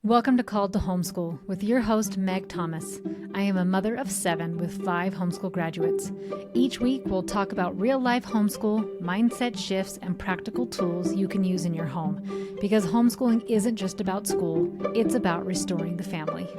Welcome to Called to Homeschool with your host, Meg Thomas. I am a mother of 7 with 5 homeschool graduates. Each week, we'll talk about real life homeschool, mindset shifts, and practical tools you can use in your home. Because homeschooling isn't just about school, it's about restoring the family.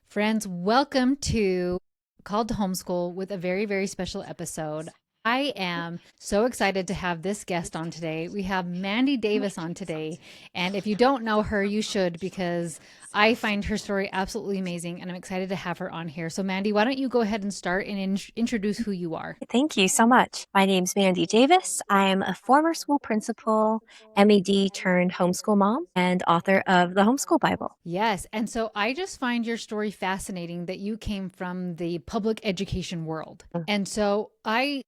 Friends, welcome to Called to Homeschool with a very, very special episode. I am so excited to have this guest on today. We have Mandy Davis on today. And if you don't know her, you should, because I find her story absolutely amazing and I'm excited to have her on here. So, Mandy, why don't you go ahead and start and introduce who you are? Thank you so much. My name's Mandy Davis. I'm a former school principal, MED turned homeschool mom, and author of the Homeschool Bible. Yes. And so I just find your story fascinating that you came from the public education world. And so I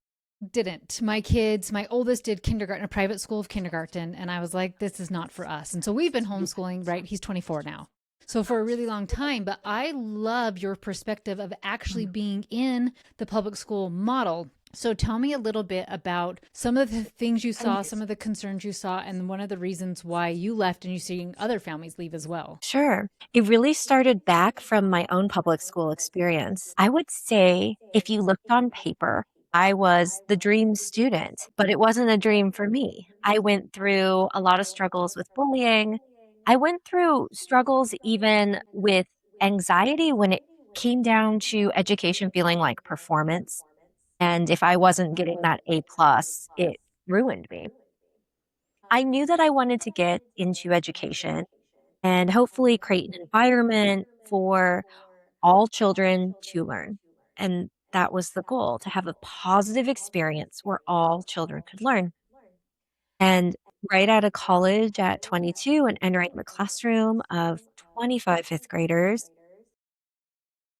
didn't. My oldest did kindergarten, a private school of kindergarten. And I was like, this is not for us. And so we've been homeschooling, right? He's 24 now. So for a really long time, but I love your perspective of actually being in the public school model. So tell me a little bit about some of the things you saw, some of the concerns you saw, and one of the reasons why you left and you're seeing other families leave as well. Sure. It really started back from my own public school experience. I would say if you looked on paper, I was the dream student, but it wasn't a dream for me. I went through a lot of struggles with bullying. I went through struggles even with anxiety when it came down to education feeling like performance. And if I wasn't getting that A plus, it ruined me. I knew that I wanted to get into education and hopefully create an environment for all children to learn. And that was the goal, to have a positive experience where all children could learn. And right out of college at 22 and entering the classroom of 25 fifth graders,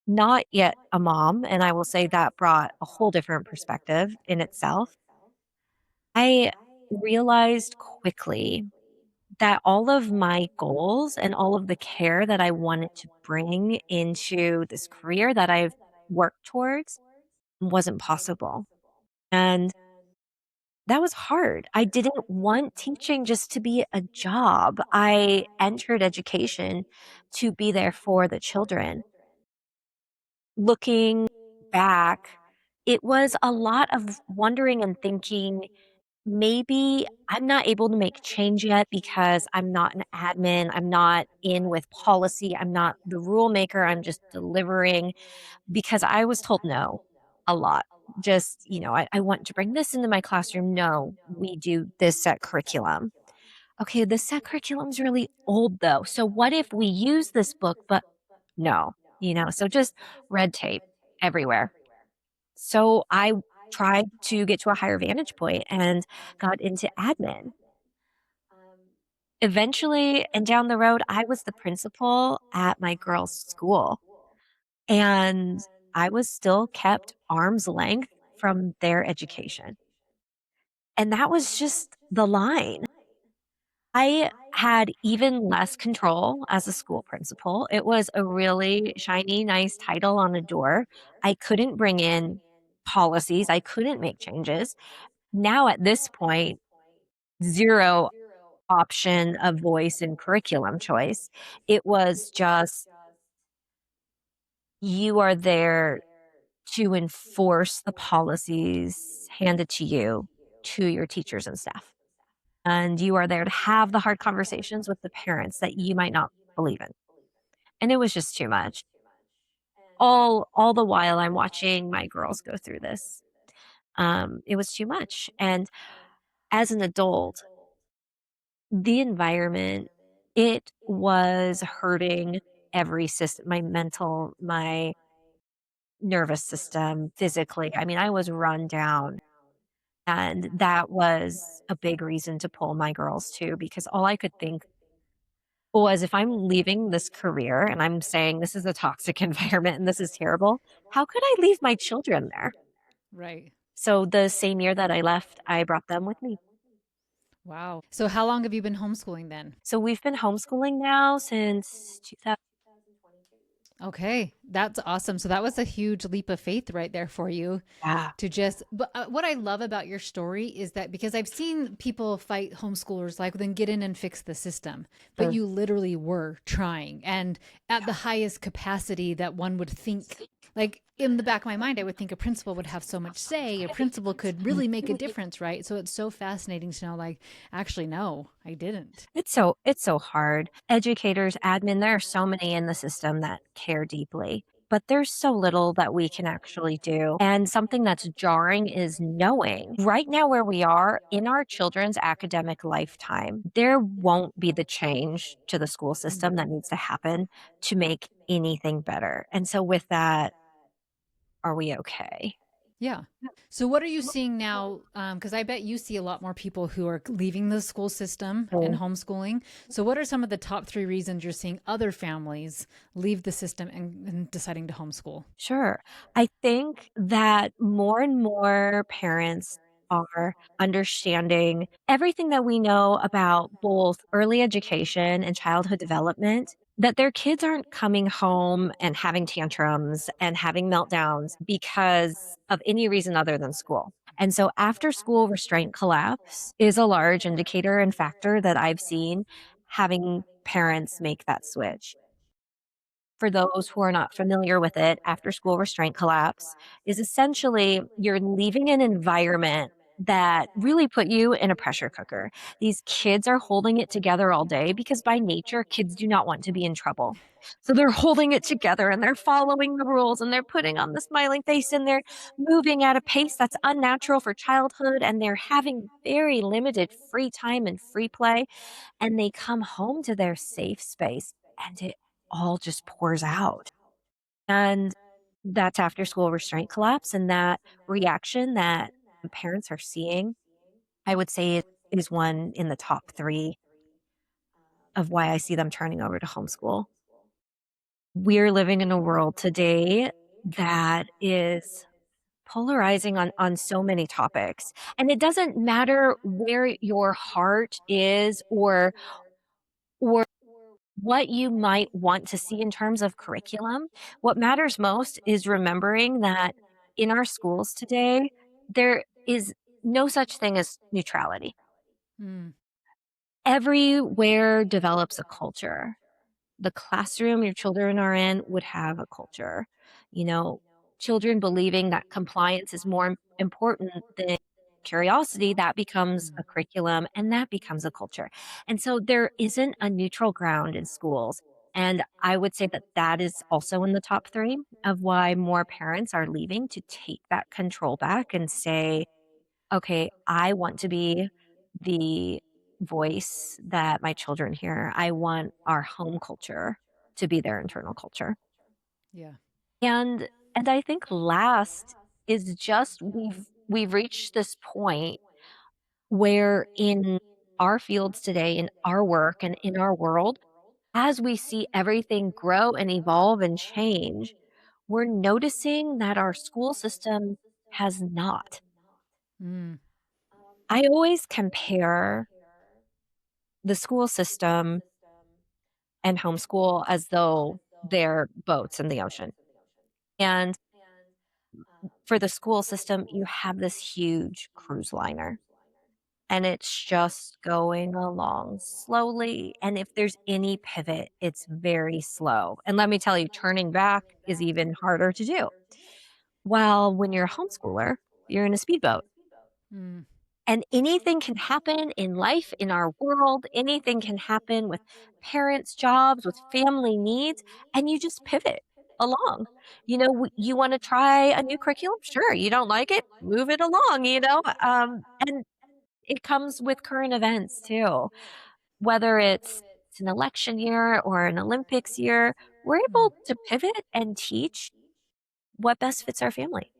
not yet a mom, and I will say that brought a whole different perspective in itself. I realized quickly that all of my goals and all of the care that I wanted to bring into this career that I've worked towards wasn't possible. And that was hard. I didn't want teaching just to be a job. I entered education to be there for the children. Looking back, it was a lot of wondering and thinking, maybe I'm not able to make change yet because I'm not an admin. I'm not in with policy. I'm not the rule maker. I'm just delivering because I was told no a lot. Just, I want to bring this into my classroom. No, we do this set curriculum. Okay, this set curriculum's really old though. So what if we use this book, but no, so just red tape everywhere. So I tried to get to a higher vantage point and got into admin. Eventually, and down the road, I was the principal at my girls' school, and I was still kept arm's length from their education. And that was just the line. I had even less control as a school principal. It was a really shiny, nice title on a door. I couldn't bring in policies, I couldn't make changes. Now at this point, 0 option of voice and curriculum choice. It was just, you are there to enforce the policies handed to you to your teachers and staff. And you are there to have the hard conversations with the parents that you might not believe in. And it was just too much. All the while I'm watching my girls go through this. It was too much. And as an adult, the environment, it was hurting every system, my mental, my nervous system, physically. I mean, I was run down, and that was a big reason to pull my girls too, because all I could think was, if I'm leaving this career and I'm saying this is a toxic environment and this is terrible, how could I leave my children there? Right. So the same year that I left, I brought them with me. Wow. So how long have you been homeschooling then? So we've been homeschooling now since 2022. Okay, that's awesome. So that was a huge leap of faith right there for you Yeah. to just, but what I love about your story is that because I've seen people fight homeschoolers like, then get in and fix the system, but Mm. you literally were trying and at the highest capacity that one would think. Like in the back of my mind, I would think a principal would have so much say, a principal could really make a difference, right? So it's so fascinating to know, like, actually, no, I didn't. It's so hard. Educators, admin, there are so many in the system that care deeply, but there's so little that we can actually do. And something that's jarring is knowing right now where we are in our children's academic lifetime, there won't be the change to the school system that needs to happen to make anything better. And so with that, are we okay? Yeah. So what are you seeing now? Because I bet you see a lot more people who are leaving the school system and homeschooling. So what are some of the top three reasons you're seeing other families leave the system and deciding to homeschool? Sure. I think that more and more parents are understanding everything that we know about both early education and childhood development, that their kids aren't coming home and having tantrums and having meltdowns because of any reason other than school. And so after school restraint collapse is a large indicator and factor that I've seen having parents make that switch. For those who are not familiar with it, after school restraint collapse is essentially you're leaving an environment that really put you in a pressure cooker. These kids are holding it together all day because by nature, kids do not want to be in trouble. So they're holding it together and they're following the rules and they're putting on the smiling face and they're moving at a pace that's unnatural for childhood and they're having very limited free time and free play and they come home to their safe space and it all just pours out. And that's after school restraint collapse. And that reaction that parents are seeing, I would say it is one in the top three of why I see them turning over to homeschool. We're living in a world today that is polarizing on so many topics. And it doesn't matter where your heart is or what you might want to see in terms of curriculum. What matters most is remembering that in our schools today, there is no such thing as neutrality. Mm, Everywhere develops a culture. The classroom your children are in would have a culture. You know, children believing that compliance is more important than curiosity, that becomes a curriculum and that becomes a culture. And so there isn't a neutral ground in schools. And I would say that that is also in the top three of why more parents are leaving to take that control back and say, okay, I want to be the voice that my children hear. I want our home culture to be their internal culture. yeah. And I think last is just we've reached this point where in our fields today, in our work and in our world, as we see everything grow and evolve and change, we're noticing that our school system has not. Mm, I always compare the school system and homeschool as though they're boats in the ocean. And for the school system, you have this huge cruise liner and it's just going along slowly. And if there's any pivot, it's very slow. And let me tell you, turning back is even harder to do. While when you're a homeschooler, you're in a speedboat. mm, And anything can happen in life, in our world. Anything can happen with parents' jobs, with family needs, and you just pivot along. You want to try a new curriculum? Sure. You don't like it? Move it along. And it comes with current events too. Whether it's an election year or an Olympics year, we're mm. able to pivot and teach what best fits our family.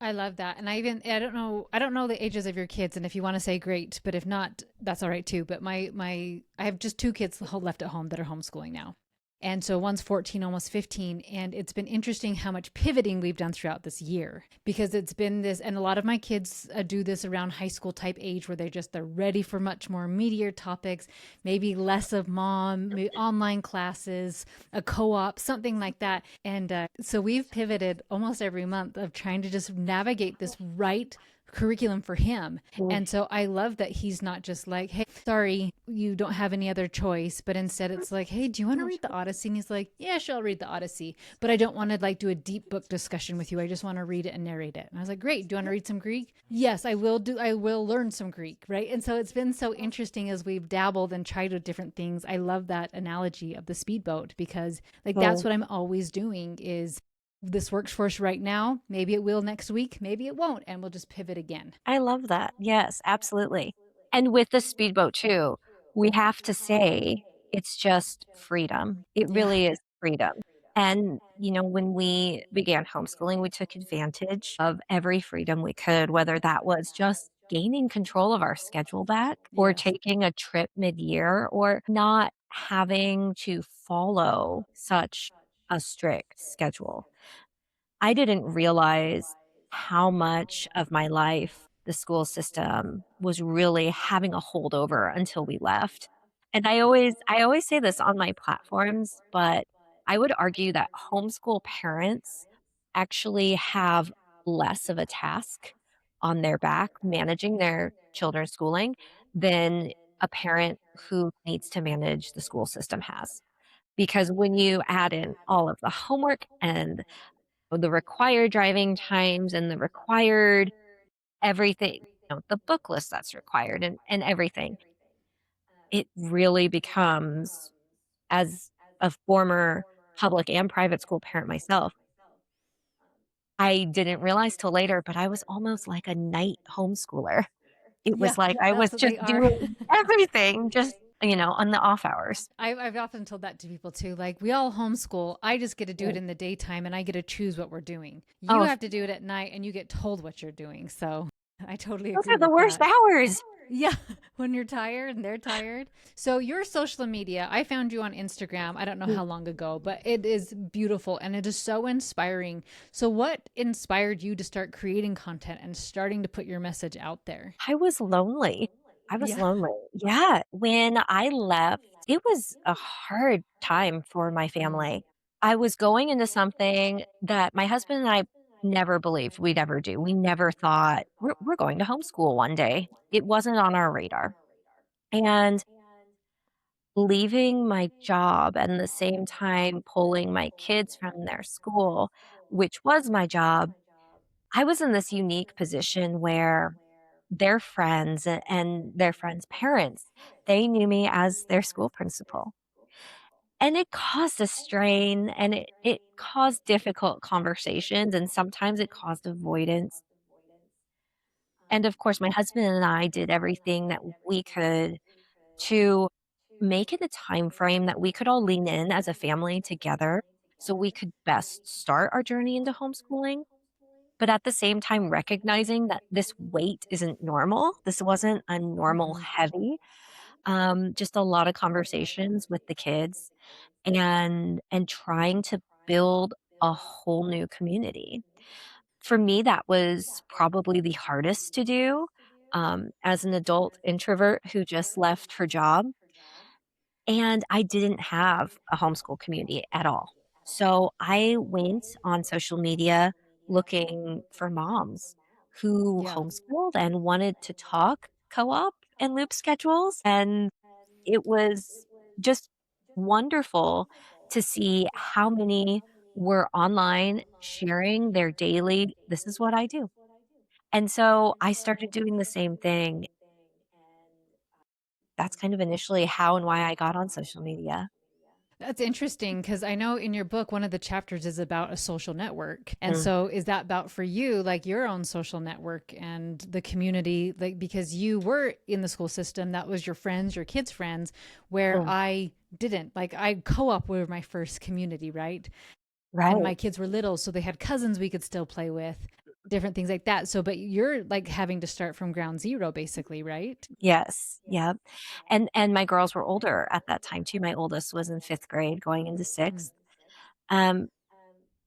I love that. And I don't know the ages of your kids and if you want to say great, but if not, that's all right too. But I have just two kids left at home that are homeschooling now. And so one's 14, almost 15. And it's been interesting how much pivoting we've done throughout this year because it's been this, and a lot of my kids do this around high school type age where they're ready for much more meatier topics, maybe less of mom, maybe online classes, a co op, something like that. And so we've pivoted almost every month of trying to just navigate this right curriculum for him. Mm. And so I love that he's not just like, hey, sorry, you don't have any other choice. But instead it's like, hey, do you want to read the Odyssey? And he's like, yeah, sure, I'll read the Odyssey. But I don't want to like do a deep book discussion with you. I just want to read it and narrate it. And I was like, great. Do you want to read some Greek? Yes, I will learn some Greek. Right. And so it's been so interesting as we've dabbled and tried with different things. I love that analogy of the speedboat because like that's Oh, what I'm always doing is this works for us right now. Maybe it will next week. Maybe it won't. And we'll just pivot again. I love that. Yes, absolutely. And with the speedboat too, we have to say it's just freedom. It Yeah. really is freedom. And, when we began homeschooling, we took advantage of every freedom we could, whether that was just gaining control of our schedule back or Yes. taking a trip mid-year or not having to follow such a strict schedule. I didn't realize how much of my life the school system was really having a holdover until we left. And I always say this on my platforms, but I would argue that homeschool parents actually have less of a task on their back managing their children's schooling than a parent who needs to manage the school system has. Because when you add in all of the homework and the required driving times and the required everything, the book list that's required and everything, it really becomes, as a former public and private school parent myself, I didn't realize till later, but I was almost like a night homeschooler. It Yeah. was like I was That's what just they are. doing everything just, on the off hours. I've often told that to people too. Like, we all homeschool. I just get to do it Mm. in the daytime and I get to choose what we're doing. You Oh, have to do it at night and you get told what you're doing. So I totally those agree are the with worst that. hours. Yeah, when you're tired and they're tired. So your social media, I found you on Instagram. I don't know how long ago, but it is beautiful and it is so inspiring. So what inspired you to start creating content and starting to put your message out there? I was lonely. I was Yeah. lonely. Yeah, when I left, it was a hard time for my Mm. family. I was going into something that my husband and I never believed we'd ever do. We never thought we're going to homeschool one day. It wasn't on our radar. And leaving my job and the same time pulling my kids from their school, which was my job, I was in this unique position where their friends and their friends' parents, they knew me as their school principal. And it caused a strain and it caused difficult conversations and sometimes it caused avoidance. And of course, my husband and I did everything that we could to make it a time frame that we could all lean in as a family together so we could best start our journey into homeschooling. But at the same time, recognizing that this weight isn't normal. This wasn't a normal Mhm. heavy. Just a lot of conversations with the kids and trying to build a whole new community. For me, that was probably the hardest to do as an adult introvert who just left her job. And I didn't have a homeschool community at all. So I went on social media looking for moms who Yeah. homeschooled and wanted to talk co-op and loop schedules. And it was just wonderful to see how many were online sharing their daily, this is what I do. And so I started doing the same thing. That's kind of initially how and why I got on social media. That's interesting because I know in your book, one of the chapters is about a social network. And Mm. so, is that about for you, like your own social network and the community? Like, because you were in the school system, that was your friends, your kids' friends, where Mm. I didn't. Like, I co op were my first community, right? And Right. my kids were little, so they had cousins we could still play with. different things like that. So, but you're like having to start from ground zero basically, right? Yes, yep. And my girls were older at that time too. My oldest was in 5th grade going into Mm. 6th. Um,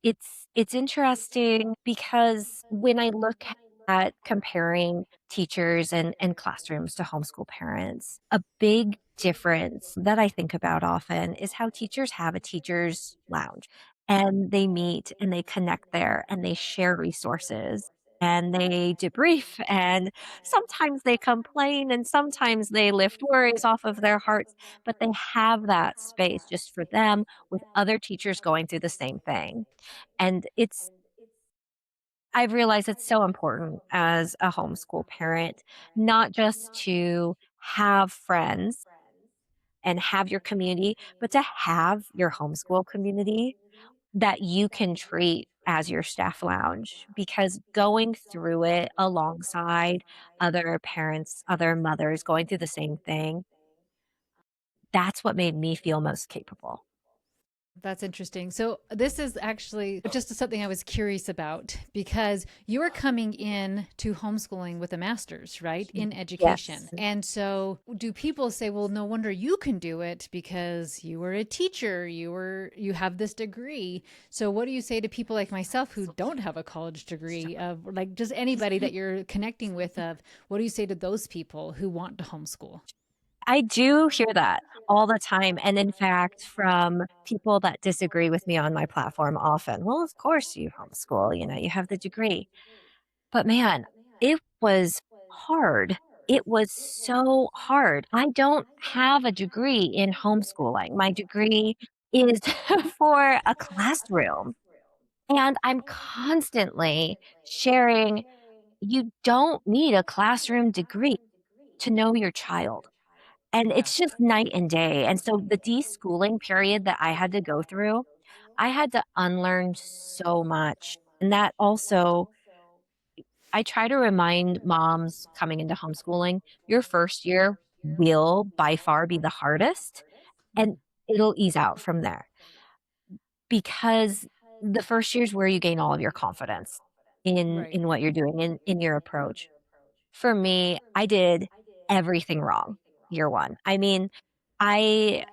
it's interesting because when I look at comparing teachers and classrooms to homeschool parents, a big difference that I think about often is how teachers have a teachers lounge and they meet and they connect there and they share resources and they debrief and sometimes they complain and sometimes they lift worries off of their hearts, but they have that space just for them with other teachers going through the same thing. And I've realized it's so important as a homeschool parent, not just to have friends and have your community, but to have your homeschool community that you can treat as your staff lounge because going through it alongside other parents, other mothers going through the same thing, that's what made me feel most capable. That's interesting. So, this is actually just something I was curious about because you are coming in to homeschooling with a master's, right, in education. Yes. And so, do people say, "Well, no wonder you can do it because you were a teacher, you have this degree." So, what do you say to people like myself who don't have a college degree, of like just anybody that you're connecting with of what do you say to those people who want to homeschool? I do hear that all the time, and in fact, from people that disagree with me on my platform often. "Well, of course you homeschool, you have the degree." But man, it was hard. It was so hard. I don't have a degree in homeschooling. My degree is for a classroom, and I'm constantly sharing, you don't need a classroom degree to know your child. And Yeah. it's just night and day, and so the deschooling period that I had to go through, I had to unlearn so much, and that also I try to remind moms coming into homeschooling, your first year will by far be the hardest, and Mhm. it'll ease out from there, because the first year is where you gain all of your confidence Right. in what you're doing, in your approach. For me, I did everything wrong year 1. I mean, I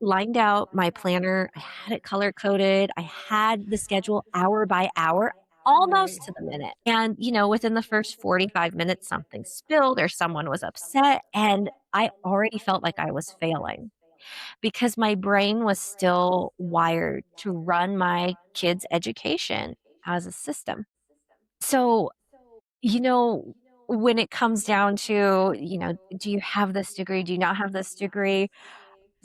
lined out my planner, I had it color coded, I had the schedule hour by hour, Right. almost to the minute, and, within the first 45 minutes, something spilled or someone was upset, and I already felt like I was failing because my brain was still wired to run my kids' education as a system. So, you know, when it comes down to, do you have this degree? Do you not have this degree?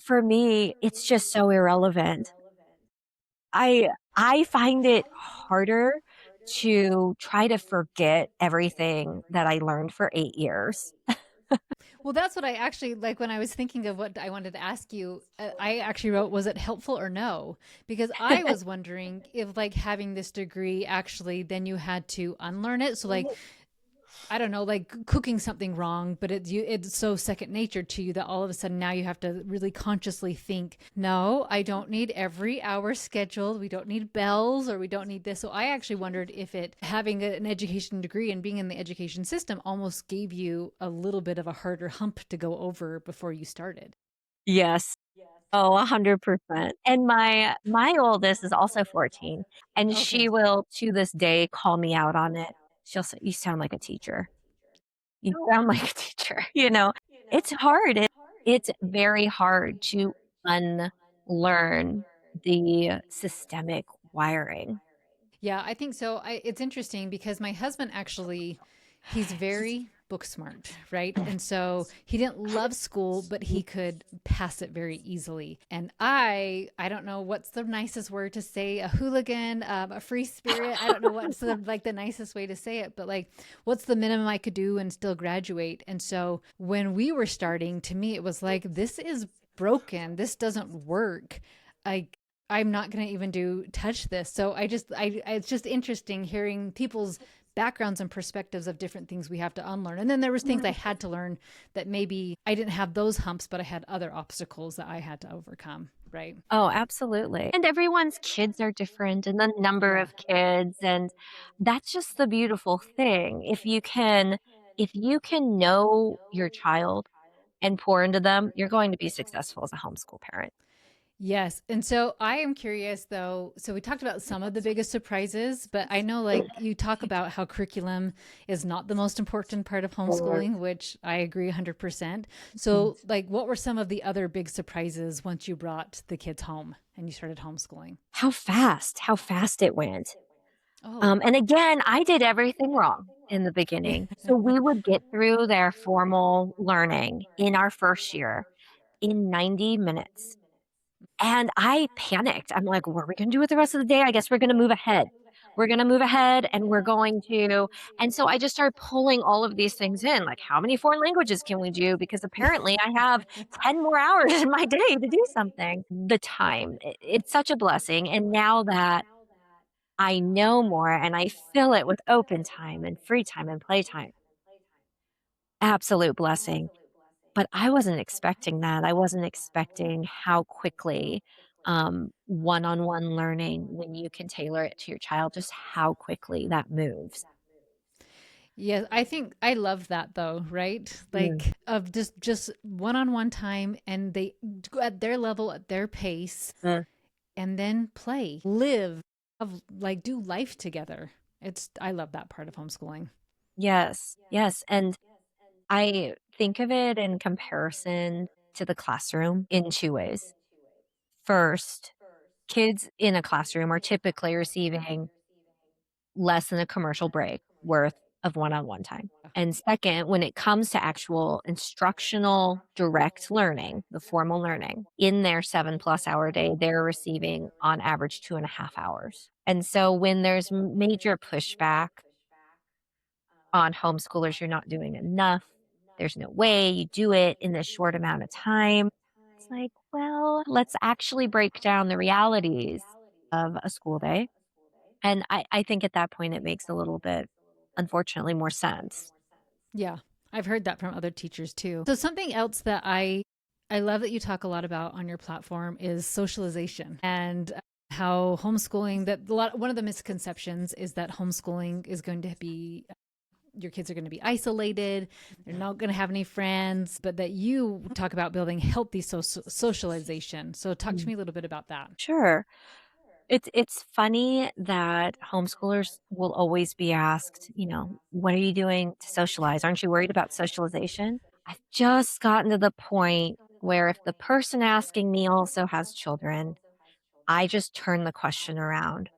For me, it's just so irrelevant. I I find it harder to try to forget everything that I learned for 8 years. Well, that's what I actually like when I was thinking of what I wanted to ask you. I actually wrote, was it helpful or no? Because I was wondering if, like, having this degree actually then you had to unlearn it. So, like, I don't know, like cooking something wrong, but it's so second nature to you that all of a sudden now you have to really consciously think, no, I don't need every hour scheduled. We don't need bells or we don't need this. So I actually wondered if it having an education degree and being in the education system almost gave you a little bit of a harder hump to go over before you started. Yes. Oh, 100%. And my oldest is also 14, and Okay. she will, to this day, call me out on it. She'll say, "You sound like a teacher. You sound like a teacher," you know? It's hard. It's very hard to unlearn the systemic wiring. Yeah, I think so. It's interesting because my husband actually, he's very book smart, right? And so he didn't love school, but he could pass it very easily. And I don't know what's the nicest word to say, a hooligan, a free spirit. I don't know what's like the nicest way to say it, but like, what's the minimum I could do and still graduate? And so when we were starting, to me, it was like, this is broken. This doesn't work. I I'm not going to even do touch this. So it's just interesting hearing people's backgrounds and perspectives of different things we have to unlearn. And then there was things I had to learn that maybe I didn't have those humps, but I had other obstacles that I had to overcome, right? Oh, absolutely. And everyone's kids are different and the number Yeah. of kids, and that's just the beautiful thing. If you can know your child and pour into them, you're going to be successful as a homeschool parent. Yes. And so I am curious though. So we talked about some of the biggest surprises, but I know like you talk about how curriculum is not the most important part of homeschooling, which I agree 100%. So, like, what were some of the other big surprises once you brought the kids home and you started homeschooling? How fast it went. Oh, And again, I did everything wrong in the beginning. So we would get through their formal learning in our first year in 90 minutes. And I panicked. I'm like, what are we going to do with the rest of the day? I guess we're going to move ahead. We're going to move ahead and we're going to. And so I just started pulling all of these things in. Like, how many foreign languages can we do? Because apparently I have 10 more hours in my day to do something. The time, it's such a blessing. And now that I know more and I fill it with open time and free time and playtime, absolute blessing. But I wasn't expecting that. I wasn't expecting how quickly, one-on-one learning, when you can tailor it to your child, just how quickly that moves. yeah, I think I love that though, right? Mm. Like of just one-on-one time and they go at their level, at their pace, Mm. and then play, live, of like do life together. It's I love that part of homeschooling. Yes, yes, and I think of it in comparison to the classroom in 2 ways. First, kids in a classroom are typically receiving less than a commercial break worth of one-on-one time. And second, when it comes to actual instructional direct learning, the formal learning, in their 7+ hour day, they're receiving on average 2.5 hours. And so when there's major pushback on homeschoolers, you're not doing enough. There's no way you do it in this short amount of time. It's like, well, let's actually break down the realities of a school day. And I think at that point, it makes a little bit, unfortunately, more sense. Yeah. I've heard that from other teachers too. So something else that I love that you talk a lot about on your platform is socialization and how homeschooling that one of the misconceptions is that homeschooling is going to be your kids are going to be isolated, they're not going to have any friends, but that you talk about building healthy socialization. So talk to Mm. me a little bit about that. Sure. It's funny that homeschoolers will always be asked, "What are you doing to socialize? Aren't you worried about socialization?" I've just gotten to the point where if the person asking me also has children, I just turn the question around.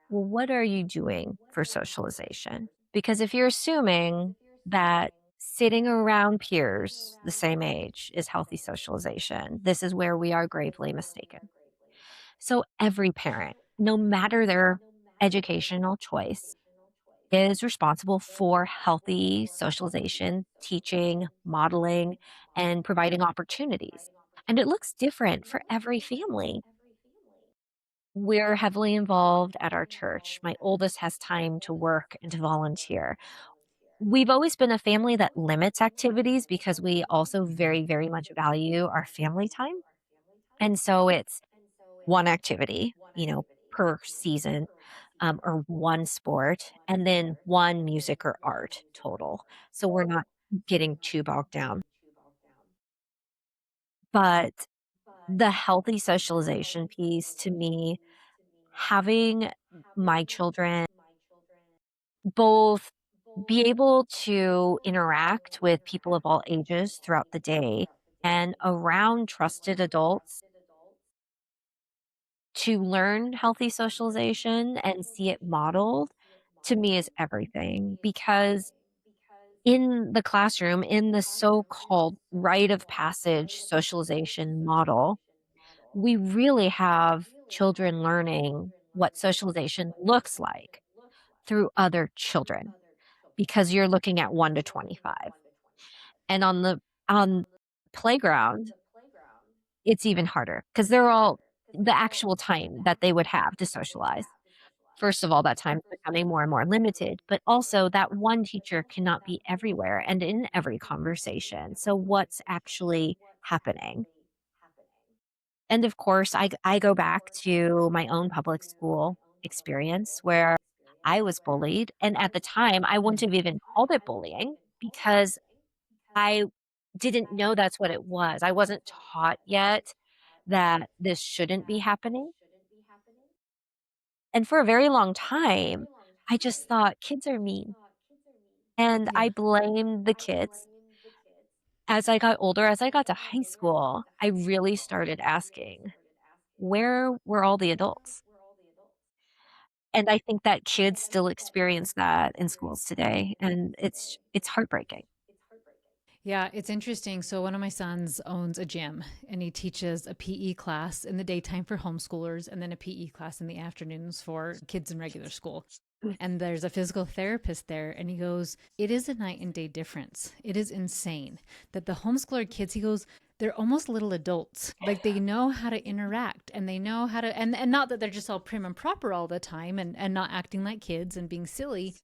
Well, what are you doing for socialization? Because if you're assuming that sitting around peers the same age is healthy socialization, this is where we are gravely mistaken. So every parent, no matter their educational choice, is responsible for healthy socialization, teaching, modeling, and providing opportunities. And it looks different for every family. We're heavily involved at our church. My oldest has time to work and to volunteer. We've always been a family that limits activities because we also very, very much value our family time. And so it's one activity, per season, or one sport, and then one music or art total. So we're not getting too bogged down. But the healthy socialization piece to me, having my children both be able to interact with people of all ages throughout the day and around trusted adults to learn healthy socialization and see it modeled, to me, is everything. Because in the classroom, in the so-called rite of passage socialization model, we really have children learning what socialization looks like through other children, because you're looking at 1 to 25. And on playground, it's even harder because 'cause they're all the actual time that they would have to socialize. First of all, that time's becoming more and more limited, but also that one teacher cannot be everywhere and in every conversation. So what's actually happening? And of course, I go back to my own public school experience where I was bullied. And at the time, I wouldn't have even called it bullying because I didn't know that's what it was. I wasn't taught yet that this shouldn't be happening. And for a very long time, I just thought kids are mean. And Yeah. I blamed the kids. As I got older, as I got to high school, I really started asking, where were all the adults? And I think that kids still experience that in schools today, and it's heartbreaking. Yeah, it's interesting. So one of my sons owns a gym and he teaches a PE class in the daytime for homeschoolers and then a PE class in the afternoons for kids in regular school. And there's a physical therapist there and he goes, "It is a night and day difference. It is insane that the homeschooler kids," he goes, "they're almost little adults. Like they know how to interact and they know how to and not that they're just all prim and proper all the time and not acting like kids and being silly,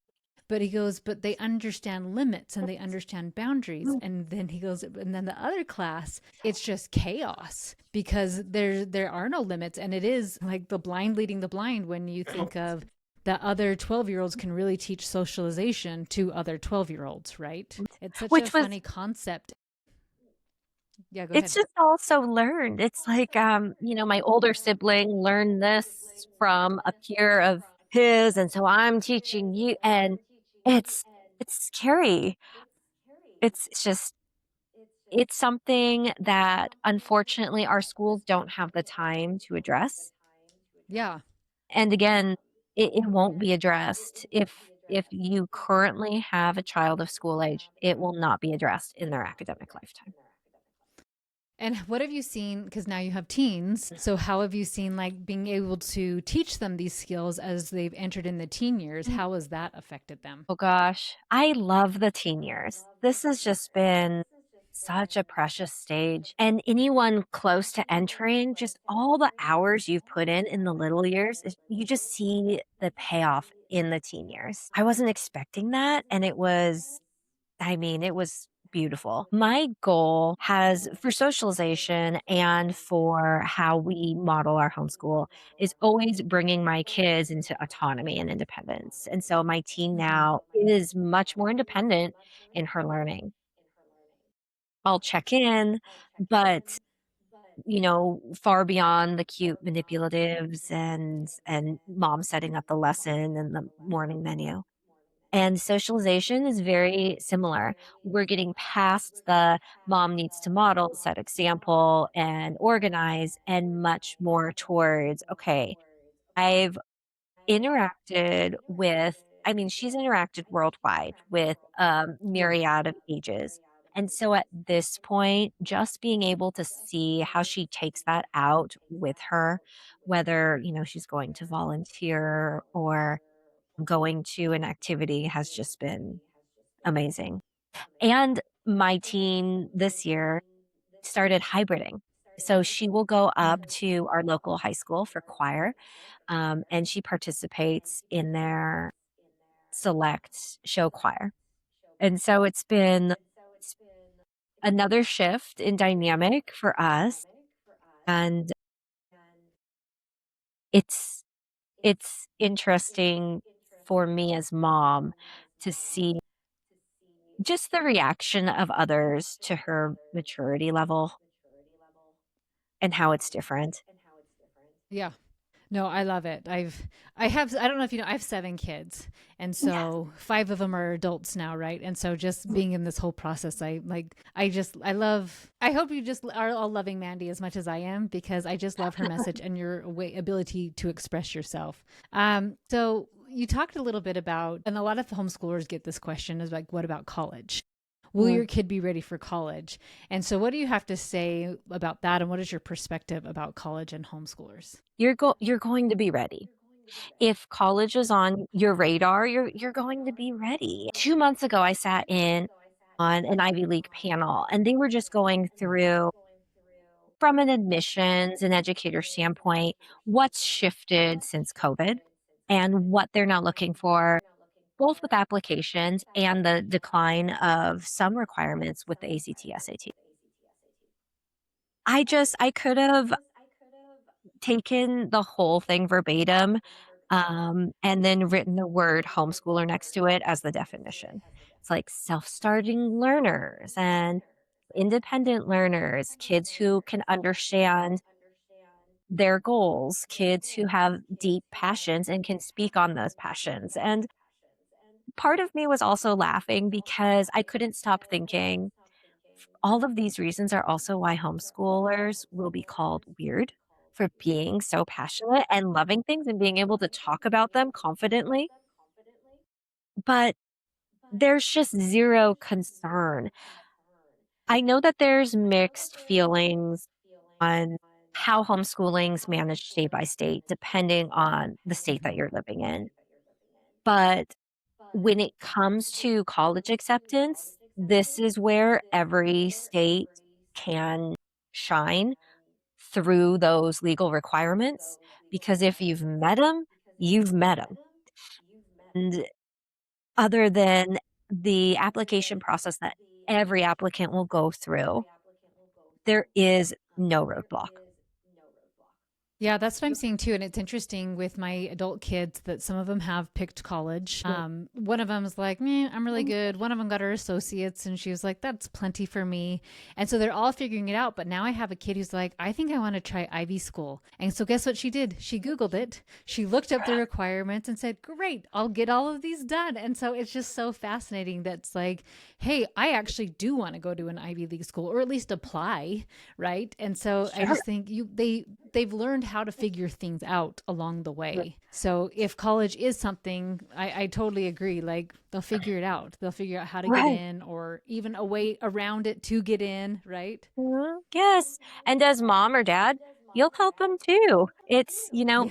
but he goes, but they understand limits and they understand boundaries." And then he goes, and then the other class, it's just chaos because there are no limits. And it is like the blind leading the blind when you think of the other 12-year-olds can really teach socialization to other 12-year-olds, right? It's such a Which was funny concept. Yeah, go it's ahead. just also learned. It's like, my older sibling learned this from a peer of his, and so I'm teaching you, and it's it's scary. It's just it's something that unfortunately our schools don't have the time to address. Yeah. And again, it won't be addressed if you currently have a child of school age, it will not be addressed in their academic lifetime. And what have you seen? Because now you have teens. So, how have you seen like being able to teach them these skills as they've entered in the teen years? How has that affected them? Oh gosh, I love the teen years. This has just been such a precious stage. And anyone close to entering, just all the hours you've put in the little years, you just see the payoff in the teen years. I wasn't expecting that. And it was beautiful. My goal has for socialization and for how we model our homeschool is always bringing my kids into autonomy and independence. And so my teen Mhm. now is much more independent in her learning. I'll check in, but far beyond the cute manipulatives and mom setting up the lesson and the morning menu. And socialization is very similar. We're getting past the mom needs to model, set example, and organize, and much more towards, okay, I've interacted with, I mean, she's interacted worldwide with Yeah. myriad of ages. And so at this point, just being able to see how she takes that out with her, whether, she's going to volunteer or going to an activity has just been amazing. And my teen this year started hybriding. So she will go up Mhm. to our local high school for choir, and she participates in their select show choir. And so it's another shift in dynamic for us. And it's it's interesting for me as mom to see just the reaction of others to her maturity level and how it's different. Yeah. No, I love it. I don't know if you know, I have 7 kids. And Yes. so 5 of them are adults now, right? And so just being in this whole process, I love I hope you just are all loving Mandy as much as I am because I just love her message and your ability to express yourself. So you talked a little bit about, and a lot of homeschoolers get this question is like, what about college? Will Mm. your kid be ready for college? And so what do you have to say about that? And what is your perspective about college and homeschoolers? You're going to be ready. If college is on your radar, you're going to be ready. 2 months ago, I sat in on an Ivy League panel, and they were just going through, from an admissions and educator standpoint, what's shifted since COVID. and what they're now looking for, both with applications and the decline of some requirements with the ACT, SAT. I could have taken the whole thing verbatim, and then written the word homeschooler next to it as the definition. It's like self-starting learners and independent learners, kids who can understand their goals, kids who have deep passions and can speak on those passions. And part of me was also laughing because I couldn't stop thinking all of these reasons are also why homeschoolers will be called weird for being so passionate and loving things and being able to talk about them confidently. But there's just zero concern. I know that there's mixed feelings on how homeschooling's managed state by state, depending on the state that you're living in. But when it comes to college acceptance, this is where every state can shine through those legal requirements, because if you've met them, you've met them. And other than the application process that every applicant will go through, there is no roadblock. Yeah, that's what I'm seeing too. And it's interesting with my adult kids that some of them have picked college. One of them is like, meh, I'm really good. One of them got her associates and she was like, that's plenty for me. And so they're all figuring it out. But now I have a kid who's like, I think I want to try Ivy school. And so guess what she did? She Googled it. She looked up the requirements and said, great, I'll get all of these done. And so it's just so fascinating that's like, hey, I actually do want to go to an Ivy League school or at least apply. Right. And so I just think they've learned how to figure things out along the way. So if college is something, I totally agree. Like they'll figure it out. They'll figure out how to get Right. in or even a way around it to get in, right? Mhm. Yes. And as mom or dad, you'll help them too. Yeah.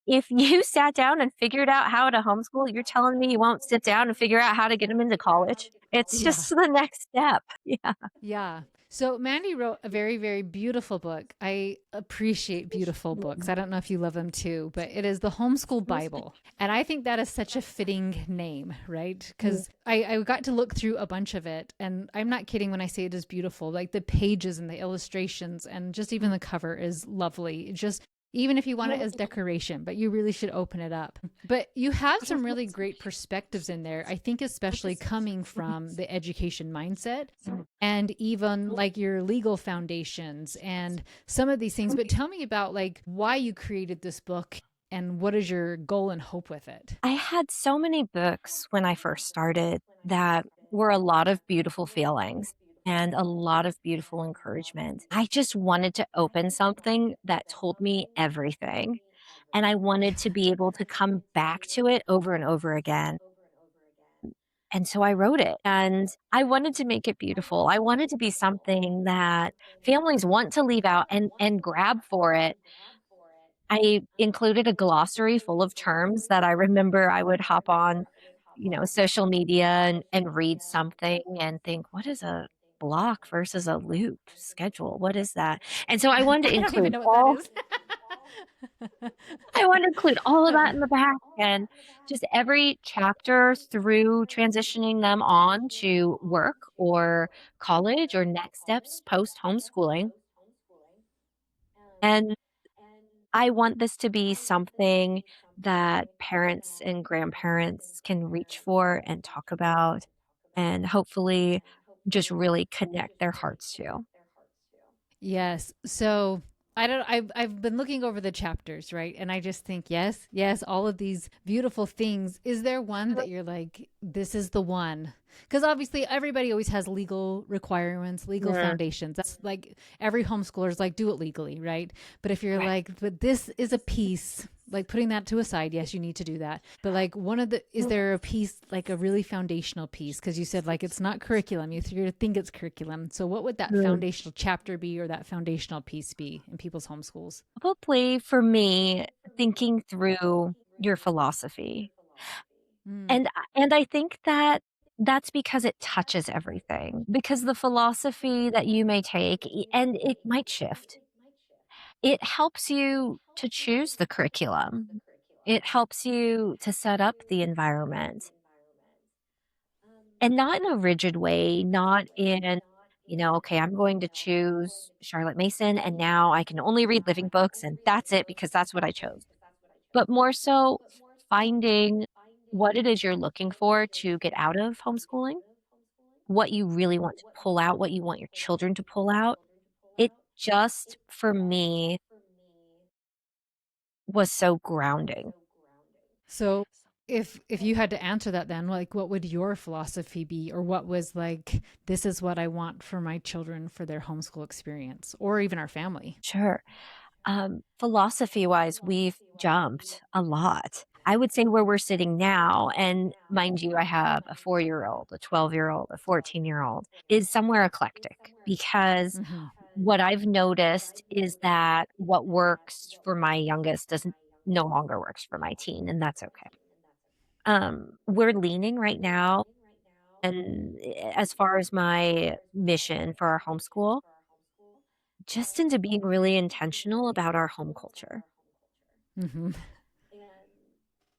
If you sat down and figured out how to homeschool, you're telling me you won't sit down and figure out how to get them into college? It's Yeah. just the next step. Yeah. Yeah. So Mandy wrote a very, very beautiful book. I appreciate beautiful books. I don't know if you love them too, but it is the Homeschool Bible. And I think that is such a fitting name, right? Because I got to look through a bunch of it. And I'm not kidding when I say it is beautiful. Like the pages and the illustrations and just even the cover is lovely. Just even if you want it as decoration, but you really should open it up. But you have some really great perspectives in there. I think, especially coming from the education mindset and even like your legal foundations and some of these things. But tell me about like why you created this book and what is your goal and hope with it? I had so many books when I first started that were a lot of beautiful feelings and a lot of beautiful encouragement. I just wanted to open something that told me everything. And I wanted to be able to come back to it over and over again. And so I wrote it and I wanted to make it beautiful. I wanted to be something that families want to leave out and grab for it. I included a glossary full of terms that I remember I would hop on, social media and read something and think, what is a block versus a loop schedule? What is that? And so I don't even know what that is. I want to include all of that in the back and just every chapter through transitioning them on to work or college or next steps post homeschooling. And I want this to be something that parents and grandparents can reach for and talk about and hopefully just really connect their hearts to. Yes. So I don't I've been looking over the chapters, right? And I just think, yes, yes, all of these beautiful things. Is there one that you're like, this is the one? Because obviously everybody always has legal requirements, legal Yeah. foundations. That's like every homeschooler is like, do it legally, right? But if you're Right. like, but this is a piece, like putting that to a side, yes, you need to do that. But like is there a piece, like a really foundational piece? Because you said like it's not curriculum. You think it's curriculum. So what would that Mm. foundational chapter be or that foundational piece be in people's homeschools? Probably for me, thinking through your philosophy. Mm, And I think that that's because it touches everything. Because the philosophy that you may take, and it might shift, it helps you to choose the curriculum. It helps you to set up the environment and not in a rigid way, not in, okay, I'm going to choose Charlotte Mason and now I can only read living books and that's it because that's what I chose. But more so finding what it is you're looking for to get out of homeschooling, what you really want to pull out, what you want your children to pull out. It just, for me, was so grounding. So if you had to answer that then, like what would your philosophy be, or what was like, this is what I want for my children for their homeschool experience, or even our family? Sure. Philosophy wise, we've jumped a lot. I would say where we're sitting now, and mind you, I have a 4-year-old, a 12-year-old, a 14-year-old, is somewhere eclectic because Hmm. what I've noticed is that what works for my youngest doesn't no longer works for my teen, and that's okay. We're leaning right now, and as far as my mission for our homeschool, just into being really intentional about our home culture. Hmm.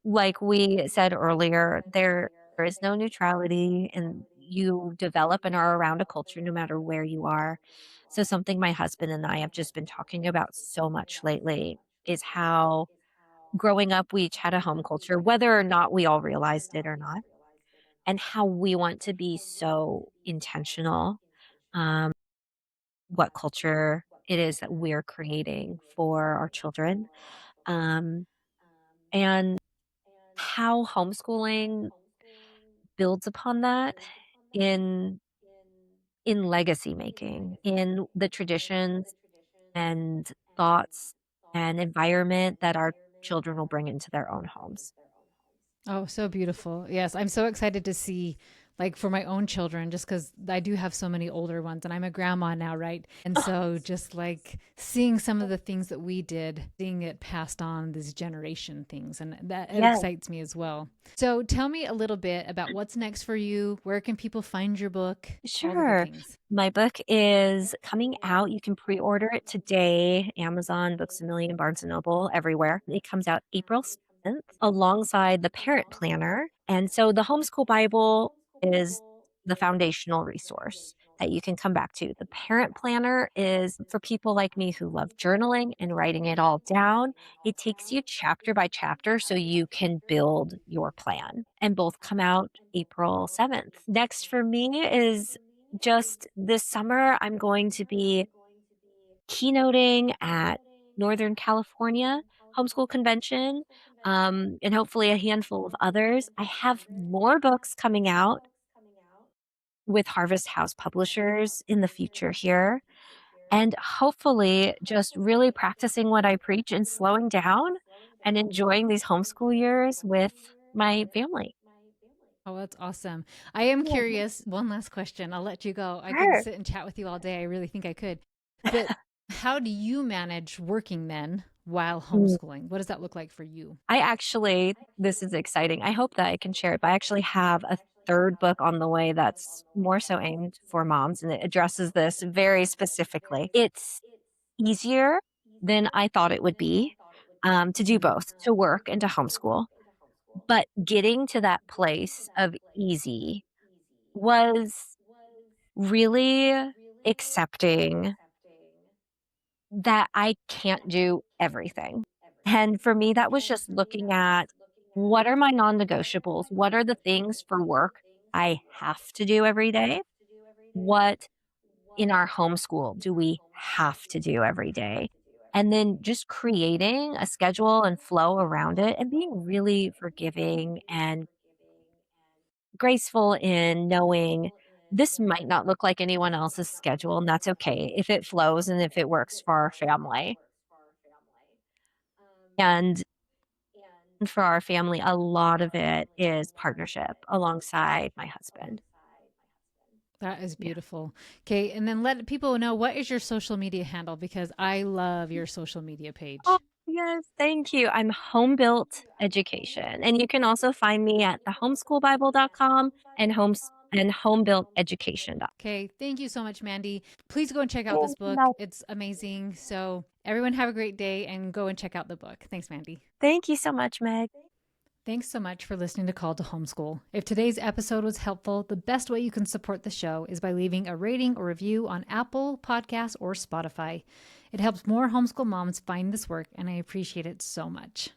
Like we said earlier, there is no neutrality, and you develop and are around a culture no matter where you are. So, something my husband and I have just been talking about so much lately is how growing up, we each had a home culture, whether or not we all realized it or not, and how we want to be so intentional. Um, what culture it is that we're creating for our children. Um, and how homeschooling builds upon that in in legacy making, in the traditions and thoughts and environment that our children will bring into their own homes. Oh, so beautiful. Yes, I'm so excited to see, like, for my own children, just because I do have so many older ones and I'm a grandma now, right? And so just like seeing some of the things that we did, seeing it passed on, these generation things, and that it Yes, excites me as well. So tell me a little bit about what's next for you. Where can people find your book? All the good sure. things. My book is coming out. You can pre-order it today, Amazon, Books a Million, Barnes& and Noble, everywhere. It comes out April 7th alongside the Parent Planner. And so the Homeschool Bible is the foundational resource that you can come back to. The Parent Planner is for people like me who love journaling and writing it all down. It takes you chapter by chapter so you can build your plan. And both come out April 7th. Next for me is just this summer, I'm going to be keynoting at Northern California Homeschool Convention, and hopefully a handful of others. I have more books coming out with Harvest House Publishers in the future here, and hopefully just really practicing what I preach and slowing down and enjoying these homeschool years with my family. Oh, that's awesome. I am Yeah, curious. One last question. I'll let you go. I could sure. sit and chat with you all day. I really think I could. But how do you manage working then while homeschooling? What does that look like for you? I actually this is exciting. I hope that I can share it, but I actually have a third book on the way that's more so aimed for moms, and it addresses this very specifically. It's easier than I thought it would be, to do Hmm. both, to work and to homeschool, but getting to that place of easy was really accepting that I can't do everything. And for me, that was just looking at what are my non negotiables? What are the things for work I have to do every day? What in our homeschool do we have to do every day? And then just creating a schedule and flow around it and being really forgiving and graceful in knowing this might not look like anyone else's schedule, and that's okay if it flows and if it works for our family. And for our family, a lot of it is partnership alongside my husband. That is Yeah. beautiful. Okay. And then let people know, what is your social media handle? Because I love your social media Oh, page. yes, thank you. I'm Home Built Education, and you can also find me at the homeschoolbible.com and homebuilteducation.com. Okay. Thank you so much, Mandy. Please go and check out this Thank book. you. It's amazing. So Everyone have a great day and go and check out the book. Thanks, Mandy. Thank you so much, Meg. Thanks so much for listening to Call to Homeschool. If today's episode was helpful, the best way you can support the show is by leaving a rating or review on Apple Podcasts or Spotify. It helps more homeschool moms find this work, and I appreciate it so much.